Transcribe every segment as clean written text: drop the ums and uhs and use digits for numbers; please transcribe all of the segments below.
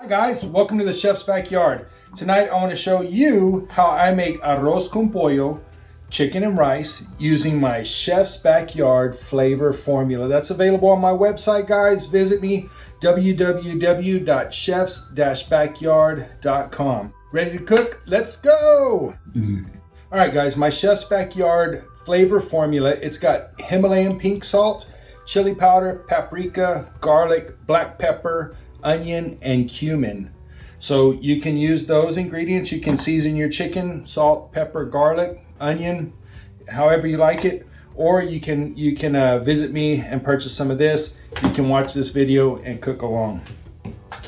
Hi guys, welcome to the Chef's Backyard. Tonight I want to show you how I make arroz con pollo, chicken and rice, using my Chef's Backyard flavor formula. That's available on my website, guys. Visit me, www.chefs-backyard.com. Ready to cook? Let's go! All right guys, my Chef's Backyard flavor formula, it's got Himalayan pink salt, chili powder, paprika, garlic, black pepper, onion, and cumin. So you can use those ingredients. You can season your chicken, salt, pepper, garlic, onion, however you like it. Or you can visit me and purchase some of this. You can watch this video and cook along.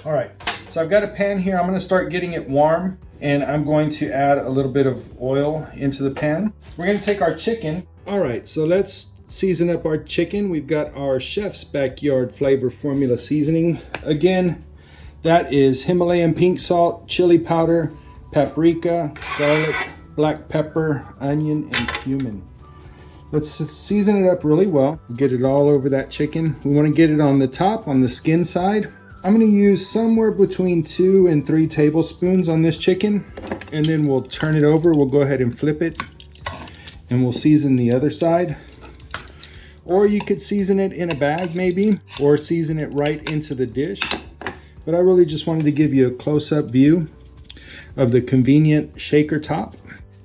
All right, so I've got a pan here. I'm gonna start getting it warm, and I'm going to add a little bit of oil into the pan. We're gonna take our chicken. All right, so let's season up our chicken. We've got our Chef's Backyard flavor formula seasoning. Again, that is Himalayan pink salt, chili powder, paprika, garlic, black pepper, onion, and cumin. Let's season it up really well. Get it all over that chicken. We want to get it on the top, on the skin side. I'm going to use somewhere between 2 and 3 tablespoons on this chicken, and then we'll turn it over. We'll go ahead and flip it, and we'll season the other side. Or you could season it in a bag maybe, or season it right into the dish. But I really just wanted to give you a close-up view of the convenient shaker top.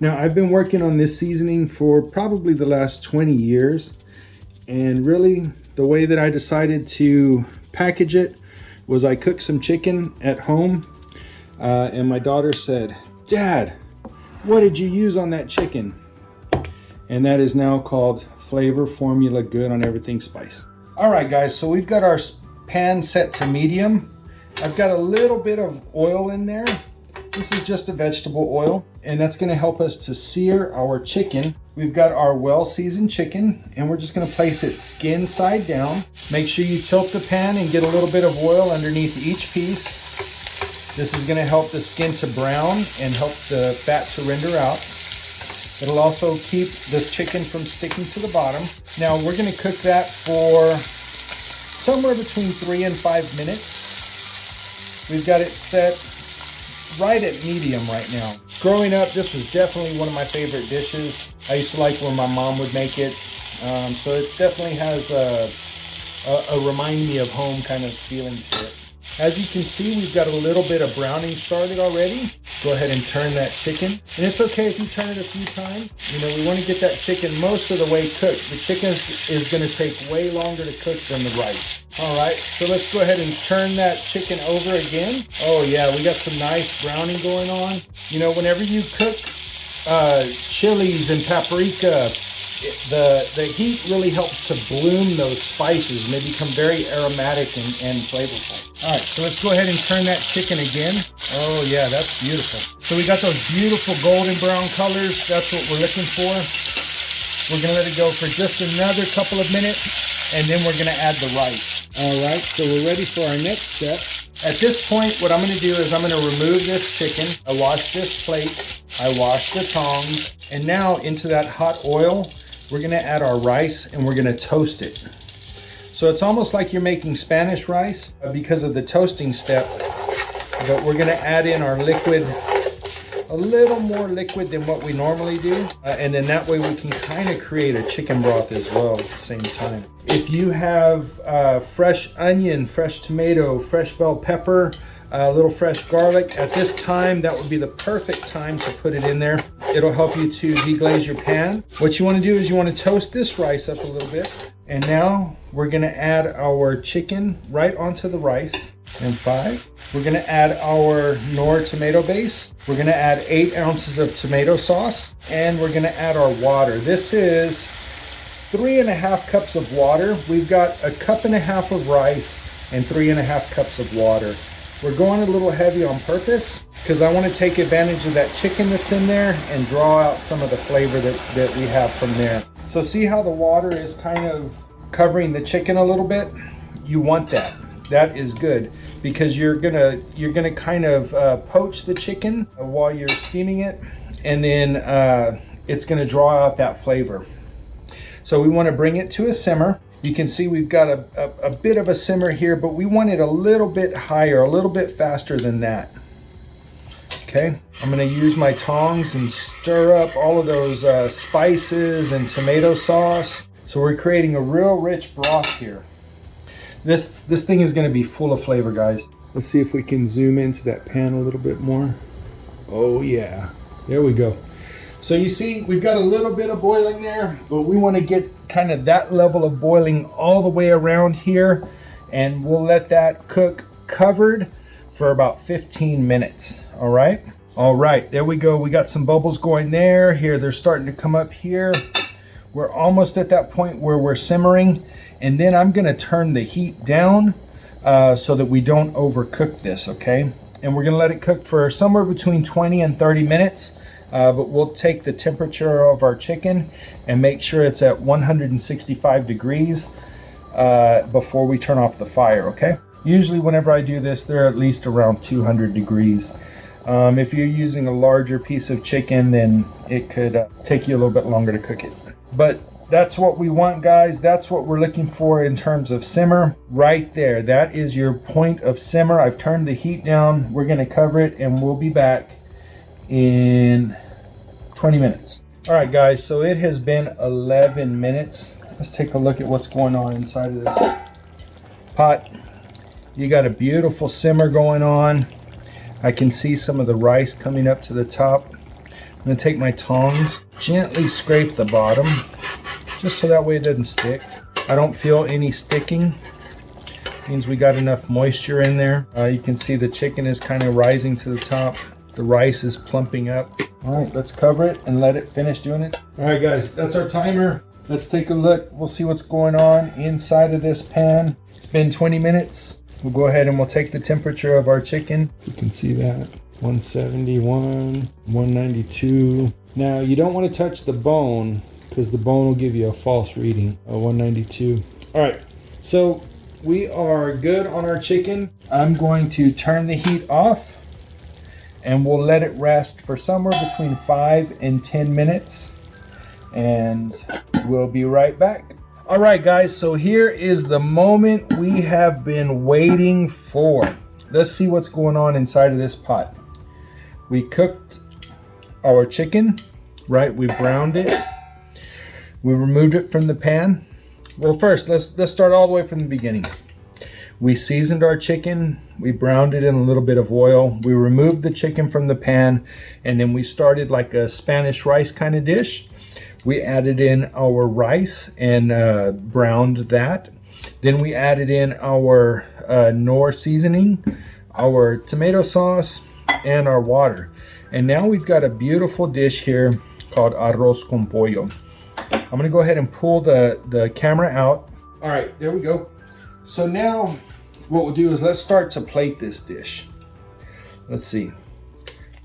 Now, I've been working on this seasoning for probably the last 20 years. And really, the way that I decided to package it was I cooked some chicken at home. And my daughter said, "Dad, what did you use on that chicken?" And that is now called Flavor Formula Good on Everything Spice. All right, guys, so we've got our pan set to medium. I've got a little bit of oil in there. This is just a vegetable oil, and that's gonna help us to sear our chicken. We've got our well-seasoned chicken, and we're just gonna place it skin side down. Make sure you tilt the pan and get a little bit of oil underneath each piece. This is gonna help the skin to brown and help the fat to render out. It'll also keep this chicken from sticking to the bottom. Now we're gonna cook that for somewhere between 3 and 5 minutes. We've got it set right at medium right now. Growing up, this was definitely one of my favorite dishes. I used to like when my mom would make it. So it definitely has a remind me of home kind of feeling to it. As you can see, we've got a little bit of browning started already. Go ahead and turn that chicken. And it's okay if you turn it a few times. You know, we want to get that chicken most of the way cooked. The chicken is going to take way longer to cook than the rice. All right, so let's go ahead and turn that chicken over again. Oh yeah, we got some nice browning going on. You know, whenever you cook chilies and paprika, the heat really helps to bloom those spices, and they become very aromatic and flavorful. All right, so let's go ahead and turn that chicken again. Oh yeah, that's beautiful. So we got those beautiful golden brown colors. That's what we're looking for. We're gonna let it go for just another couple of minutes, and then we're gonna add the rice. All right, so we're ready for our next step. At this point, what I'm gonna do is I'm gonna remove this chicken. I wash this plate, I wash the tongs, and now into that hot oil, we're gonna add our rice and we're gonna toast it. So it's almost like you're making Spanish rice because of the toasting step, but we're gonna add in our liquid, a little more liquid than what we normally do. And then that way we can kind of create a chicken broth as well at the same time. If you have fresh onion, fresh tomato, fresh bell pepper, a little fresh garlic, at this time, that would be the perfect time to put it in there. It'll help you to deglaze your pan. What you want to do is you want to toast this rice up a little bit. And now we're going to add our chicken right onto the rice. And 5, we're going to add our Knorr tomato base. We're going to add 8 ounces of tomato sauce. And we're going to add our water. This is 3.5 cups of water. We've got 1.5 cups of rice and 3.5 cups of water. We're going a little heavy on purpose because I want to take advantage of that chicken that's in there and draw out some of the flavor that we have from there. So see how the water is kind of covering the chicken a little bit? You want that. That is good because you're gonna kind of poach the chicken while you're steaming it, and then it's gonna draw out that flavor. So we want to bring it to a simmer. You can see we've got a bit of a simmer here, but we want it a little bit higher, a little bit faster than that. Okay, I'm gonna use my tongs and stir up all of those spices and tomato sauce. So we're creating a real rich broth here. This thing is gonna be full of flavor, guys. Let's see if we can zoom into that pan a little bit more. Oh yeah, there we go. So you see, we've got a little bit of boiling there, but we want to get kind of that level of boiling all the way around here, and we'll let that cook covered for about 15 minutes. All right, there we go. We got some bubbles going there. Here, they're starting to come up here. We're almost at that point where we're simmering, and then I'm gonna turn the heat down so that we don't overcook this, okay? And we're gonna let it cook for somewhere between 20 and 30 minutes. But we'll take the temperature of our chicken and make sure it's at 165 degrees before we turn off the fire, okay? Usually whenever I do this, they're at least around 200 degrees. If you're using a larger piece of chicken, then it could take you a little bit longer to cook it. But that's what we want, guys. That's what we're looking for in terms of simmer. Right there, that is your point of simmer. I've turned the heat down. We're gonna cover it and we'll be back in 20 minutes. All right, guys, so it has been 11 minutes. Let's take a look at what's going on inside of this pot. You got a beautiful simmer going on. I can see some of the rice coming up to the top. I'm gonna take my tongs, gently scrape the bottom, just so that way it doesn't stick. I don't feel any sticking. Means we got enough moisture in there. You can see the chicken is kind of rising to the top. The rice is plumping up. All right, let's cover it and let it finish doing it. All right, guys, that's our timer. Let's take a look. We'll see what's going on inside of this pan. It's been 20 minutes. We'll go ahead and we'll take the temperature of our chicken. You can see that. 171, 192. Now, you don't want to touch the bone because the bone will give you a false reading. 192. All right, so we are good on our chicken. I'm going to turn the heat off, and we'll let it rest for somewhere between 5 and 10 minutes, and we'll be right back. All right, guys, so here is the moment we have been waiting for. Let's see what's going on inside of this pot. We cooked our chicken, right? We browned it. We removed it from the pan. Well, first, let's start all the way from the beginning. We seasoned our chicken, we browned it in a little bit of oil, we removed the chicken from the pan, and then we started like a Spanish rice kind of dish. We added in our rice and browned that. Then we added in our Knorr seasoning, our tomato sauce, and our water. And now we've got a beautiful dish here called arroz con pollo. I'm gonna go ahead and pull the camera out. All right, there we go. So now what we'll do is let's start to plate this dish. Let's see.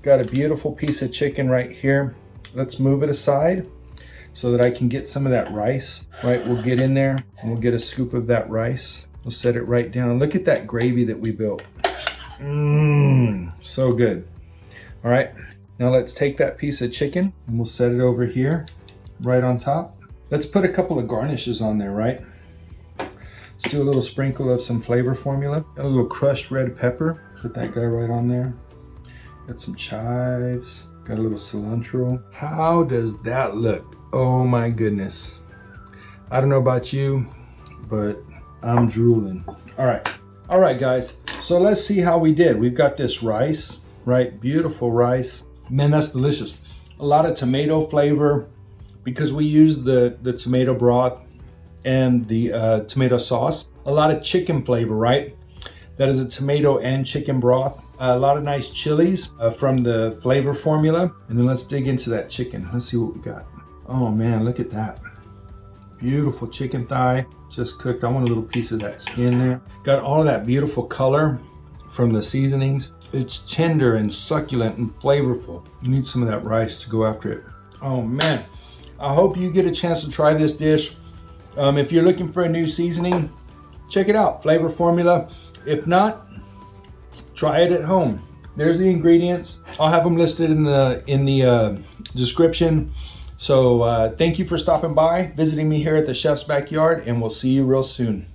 Got a beautiful piece of chicken right here. Let's move it aside so that I can get some of that rice. Right, we'll get in there and we'll get a scoop of that rice. We'll set it right down. Look at that gravy that we built. So good. All right, now let's take that piece of chicken and we'll set it over here right on top. Let's put a couple of garnishes on there, right? Let's do a little sprinkle of some flavor formula. A little crushed red pepper. Put that guy right on there. Got some chives. Got a little cilantro. How does that look? Oh my goodness. I don't know about you, but I'm drooling. All right, guys. So let's see how we did. We've got this rice, right? Beautiful rice. Man, that's delicious. A lot of tomato flavor because we used the tomato broth and the tomato sauce. A lot of chicken flavor, right? That is a tomato and chicken broth. A lot of nice chilies from the flavor formula. And then let's dig into that chicken. Let's see what we got. Oh man, look at that. Beautiful chicken thigh, just cooked. I want a little piece of that skin there. Got all of that beautiful color from the seasonings. It's tender and succulent and flavorful. You need some of that rice to go after it. Oh man, I hope you get a chance to try this dish. If you're looking for a new seasoning, check it out, Flavor Formula. If not, try it at home. There's the ingredients. I'll have them listed in the description. So thank you for stopping by, visiting me here at the Chef's Backyard, and we'll see you real soon.